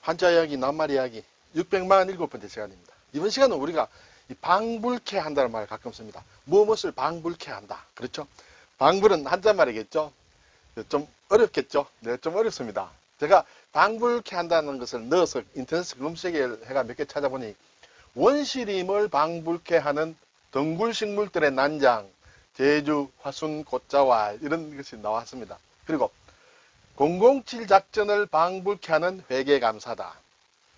한자 이야기, 낱말 이야기 647번째 시간입니다. 이번 시간은 우리가 이 방불케 한다는 말을 가끔 씁니다. 무엇을 방불케 한다. 그렇죠? 방불은 한자말이겠죠? 좀 어렵겠죠? 네, 좀 어렵습니다. 제가 방불케 한다는 것을 넣어서 인터넷 검색을 해가 몇 개 찾아보니 원시림을 방불케 하는 덩굴식물들의 난장, 제주, 화순, 곶자왈 이런 것이 나왔습니다. 그리고 007 작전을 방불케 하는 회계감사다.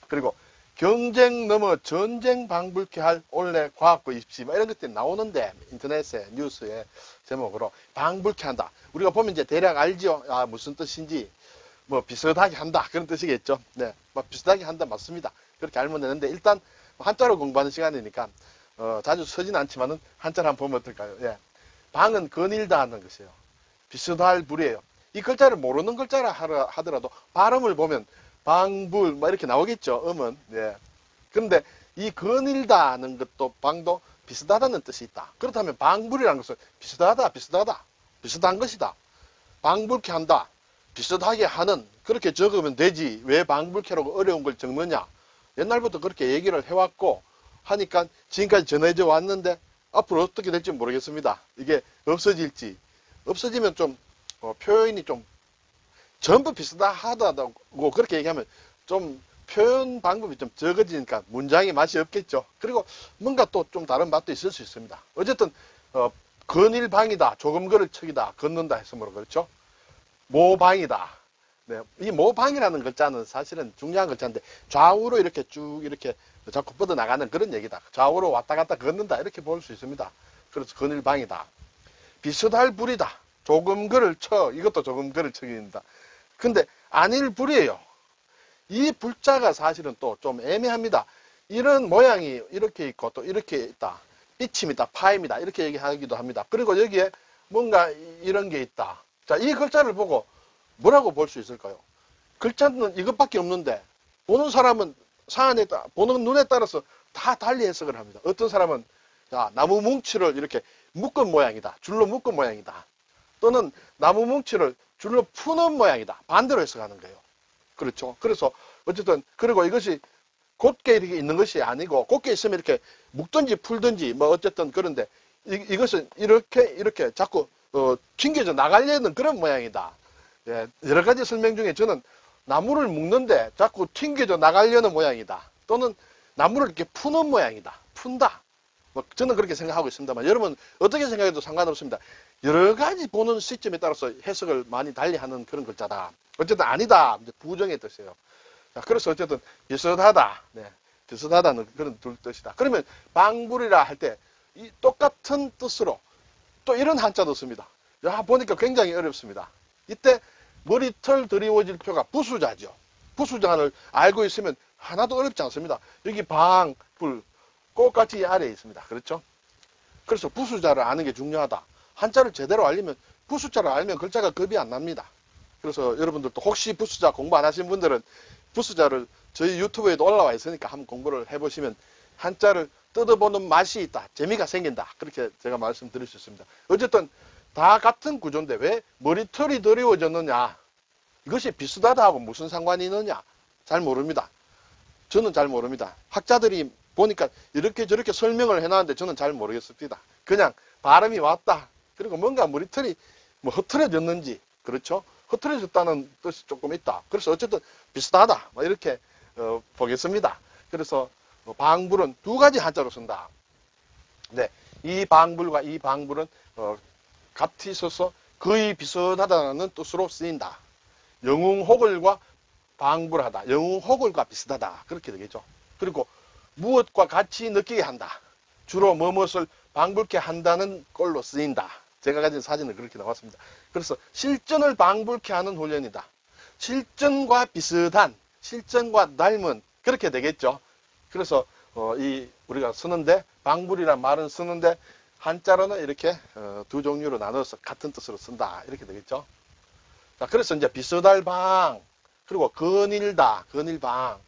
그리고 경쟁 넘어 전쟁 방불케 할 올해 과학고 입시 이런 것들이 나오는데 인터넷에 뉴스에 제목으로 방불케 한다. 우리가 보면 이제 대략 알지요. 아, 무슨 뜻인지 뭐 비슷하게 한다 그런 뜻이겠죠. 네, 뭐 비슷하게 한다 맞습니다. 그렇게 알면 되는데 일단 한자로 공부하는 시간이니까 자주 쓰진 않지만은 한자를 한번 보면 어떨까요? 예, 방은 거닐다 하는 것이에요. 비슷할 불이에요. 이 글자를 모르는 글자라 하더라도 발음을 보면 방불 뭐 이렇게 나오겠죠. 음은. 예. 그런데 이 거닐다는 것도 방도 비슷하다는 뜻이 있다. 그렇다면 방불이라는 것은 비슷하다, 비슷한 것이다. 방불케 한다, 비슷하게 하는 그렇게 적으면 되지. 왜 방불케라고 어려운 걸 적느냐? 옛날부터 그렇게 얘기를 해왔고 하니까 지금까지 전해져 왔는데 앞으로 어떻게 될지 모르겠습니다. 이게 없어지면 좀 표현이 좀 전부 비슷하다고 그렇게 얘기하면 좀 표현 방법이 좀 적어지니까 문장의 맛이 없겠죠. 그리고 뭔가 또 좀 다른 맛도 있을 수 있습니다. 어쨌든 건일방이다, 조금 걸을 척이다, 걷는다 했으므로 그렇죠. 모방이다. 네, 이 모방이라는 글자는 사실은 중요한 글자인데 좌우로 이렇게 쭉 이렇게 자꾸 뻗어나가는 그런 얘기다. 좌우로 왔다 갔다 걷는다 이렇게 볼 수 있습니다. 그래서 건일방이다. 비슷할 불이다. 조금 걸을 척, 이것도 조금 걸을 척입니다. 근데 아닐 불이에요. 이 불자가 사실은 또 좀 애매합니다. 이런 모양이 이렇게 있고 또 이렇게 있다. 이침이다, 파임이다 이렇게 얘기하기도 합니다. 그리고 여기에 뭔가 이런 게 있다. 자, 이 글자를 보고 뭐라고 볼 수 있을까요? 글자는 이것밖에 없는데 보는 사람은 보는 눈에 따라서 다 달리 해석을 합니다. 어떤 사람은 자, 나무 뭉치를 이렇게 묶은 모양이다. 줄로 묶은 모양이다. 또는 나무 뭉치를 줄로 푸는 모양이다. 반대로 해석하는 거예요. 그렇죠. 그래서 어쨌든 그리고 이것이 곧게 이렇게 있는 것이 아니고 곧게 있으면 이렇게 묶든지 풀든지 뭐 어쨌든 그런데 이것은 이렇게 자꾸 튕겨져 나가려는 그런 모양이다. 예, 여러 가지 설명 중에 저는 나무를 묶는데 자꾸 튕겨져 나가려는 모양이다. 또는 나무를 이렇게 푸는 모양이다. 푼다. 뭐 저는 그렇게 생각하고 있습니다만 여러분 어떻게 생각해도 상관없습니다. 여러 가지 보는 시점에 따라서 해석을 많이 달리하는 그런 글자다. 어쨌든 아니다. 이제 부정의 뜻이에요. 자, 그래서 어쨌든 비슷하다. 네, 비슷하다는 그런 둘 뜻이다. 그러면 방불이라 할 때 이 똑같은 뜻으로 또 이런 한자도 씁니다. 야, 보니까 굉장히 어렵습니다. 이때 머리털 드리워질 표가 부수자죠. 부수자를 알고 있으면 하나도 어렵지 않습니다. 여기 방, 불, 똑같이 아래에 있습니다. 그렇죠? 그래서 부수자를 아는 게 중요하다. 한자를 제대로 알려면 부수자를 알면 글자가 겁이 안 납니다. 그래서 여러분들도 혹시 부수자 공부 안 하신 분들은 부수자를 저희 유튜브에도 올라와 있으니까 한번 공부를 해보시면 한자를 뜯어보는 맛이 있다. 재미가 생긴다. 그렇게 제가 말씀드릴 수 있습니다. 어쨌든 다 같은 구조인데 왜 머리털이 드리워졌느냐. 이것이 비슷하다 하고 무슨 상관이 있느냐. 잘 모릅니다. 저는 잘 모릅니다. 학자들이 보니까 이렇게 저렇게 설명을 해놨는데 저는 잘 모르겠습니다. 그냥 발음이 왔다. 그리고 뭔가 머리털이 뭐 흐트러졌는지 그렇죠? 흐트러졌다는 뜻이 조금 있다. 그래서 어쨌든 비슷하다. 뭐 이렇게 보겠습니다. 그래서 방불은 두 가지 한자로 쓴다. 네, 이 방불과 이 방불은 같이 써서 거의 비슷하다는 뜻으로 쓰인다. 영웅호글과 방불하다. 영웅호글과 비슷하다. 그렇게 되겠죠. 그리고 무엇과 같이 느끼게 한다. 주로 무엇을 방불케 한다는 꼴로 쓰인다. 제가 가진 사진은 그렇게 나왔습니다. 그래서 실전을 방불케 하는 훈련이다. 실전과 비슷한, 실전과 닮은 그렇게 되겠죠. 그래서 우리가 쓰는데 방불이란 말은 쓰는데 한자로는 이렇게 두 종류로 나눠서 같은 뜻으로 쓴다. 이렇게 되겠죠. 자, 그래서 이제 비슷할 방 그리고 거닐다, 거닐방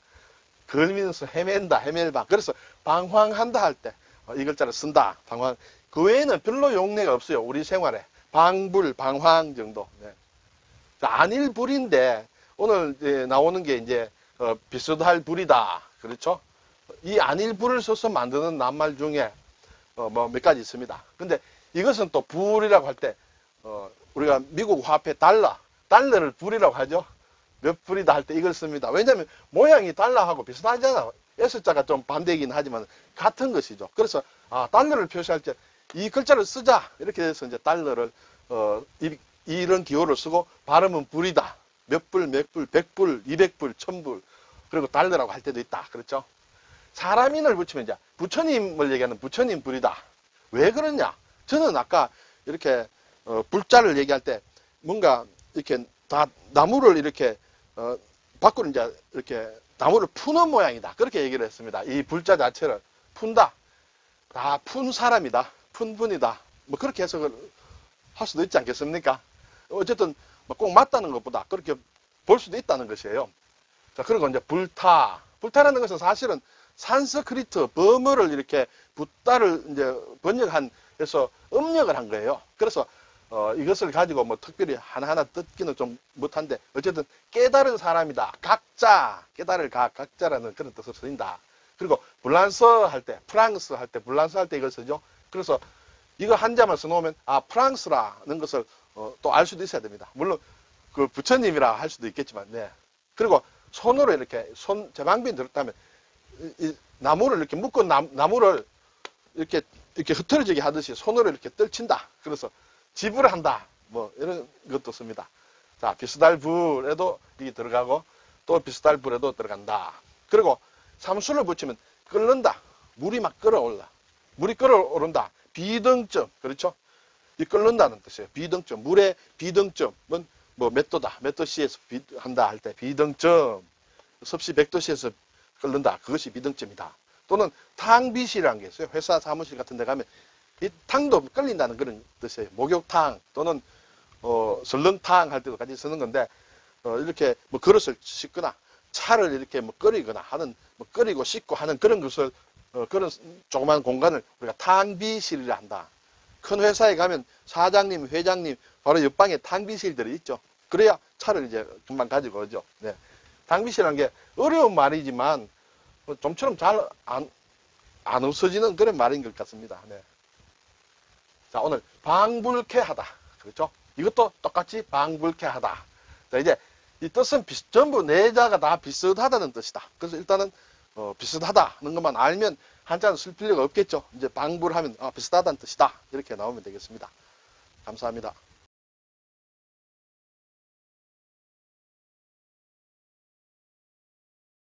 걸면서 헤맨다, 헤맬방. 그래서 방황한다 할 때 이 글자를 쓴다. 방황. 그 외에는 별로 용례가 없어요. 우리 생활에. 방불, 방황 정도. 네. 자, 안일불인데 오늘 나오는 게 이제 비슷할 불이다. 그렇죠? 이 아닐 불을 써서 만드는 낱말 중에 뭐 몇 가지 있습니다. 근데 이것은 또 불이라고 할 때 우리가 미국 화폐 달러를 불이라고 하죠. 몇 불이다 할 때 이걸 씁니다. 왜냐하면 모양이 달러하고 비슷하잖아. S자가 좀 반대이긴 하지만 같은 것이죠. 그래서 달러를 표시할 때 이 글자를 쓰자 이렇게 해서 이제 달러를 이런 기호를 쓰고 발음은 불이다. 몇 불, 몇 불, 100불, 200불, 1000불 그리고 달러라고 할 때도 있다. 그렇죠? 사람인을 붙이면 이제 부처님을 얘기하는 부처님 불이다. 왜 그러냐? 저는 아까 이렇게 불자를 얘기할 때 뭔가 이렇게 다 나무를 이렇게 밖으로 이제 이렇게 나무를 푸는 모양이다. 그렇게 얘기를 했습니다. 이 불자 자체를 푼다. 다 푼 사람이다. 푼 분이다. 뭐 그렇게 해석을 할 수도 있지 않겠습니까? 어쨌든 꼭 맞다는 것보다 그렇게 볼 수도 있다는 것이에요. 자, 그리고 이제 불타라는 것은 사실은 산스크리트 범어를 이렇게 붓다를 이제 번역한 해서 음력을 한 거예요. 그래서 이것을 가지고 뭐 특별히 하나하나 뜯기는 좀 못한데 어쨌든 깨달은 사람이다. 각자 깨달을 각자라는 그런 뜻을 쓰인다. 그리고 불란서 할 때 프랑스 할 때 불란서 할 때 이걸 쓰죠. 그래서 이거 한자만 써놓으면 프랑스라는 것을 또 알 수도 있어야 됩니다. 물론 그 부처님이라 할 수도 있겠지만 네. 그리고 손으로 이렇게 제방빈 들었다면 이 나무를 이렇게 묶은 나무를 이렇게 흐트러지게 하듯이 손으로 이렇게 떨친다. 그래서 지불을 한다. 뭐 이런 것도 씁니다. 자, 비슷할 불에도 이게 들어가고 또 비슷할 불에도 들어간다. 그리고 삼수를 붙이면 끓는다. 물이 막 끓어올라. 물이 끓어오른다. 비등점. 그렇죠? 이 끓는다는 뜻이에요. 비등점. 물의 비등점은 뭐 몇 도다. 몇 도씨에서 한다 할 때 비등점. 섭씨 100도씨에서 끓는다. 그것이 비등점이다. 또는 탕빗이라는 게 있어요. 회사 사무실 같은 데 가면 이 탕도 끓린다는 그런 뜻이에요. 목욕탕 또는 설렁탕 할 때도 같이 쓰는 건데 이렇게 뭐 그릇을 씻거나 차를 이렇게 뭐 끓이거나 하는 뭐 끓이고 씻고 하는 그런 것을 그런 조그만 공간을 우리가 탕비실이라 한다. 큰 회사에 가면 사장님, 회장님 바로 옆방에 탕비실들이 있죠. 그래야 차를 이제 금방 가지고 오죠. 네. 탕비실이라는 게 어려운 말이지만 좀처럼 잘 안 없어지는 그런 말인 것 같습니다. 네. 자, 오늘 방불케하다. 그렇죠? 이것도 똑같이 방불케하다. 자, 이제 이 뜻은 전부 내자가 다 비슷하다는 뜻이다. 그래서 일단은 비슷하다는 것만 알면 한자는 쓸 필요가 없겠죠. 이제 방불하면 비슷하다는 뜻이다. 이렇게 나오면 되겠습니다. 감사합니다.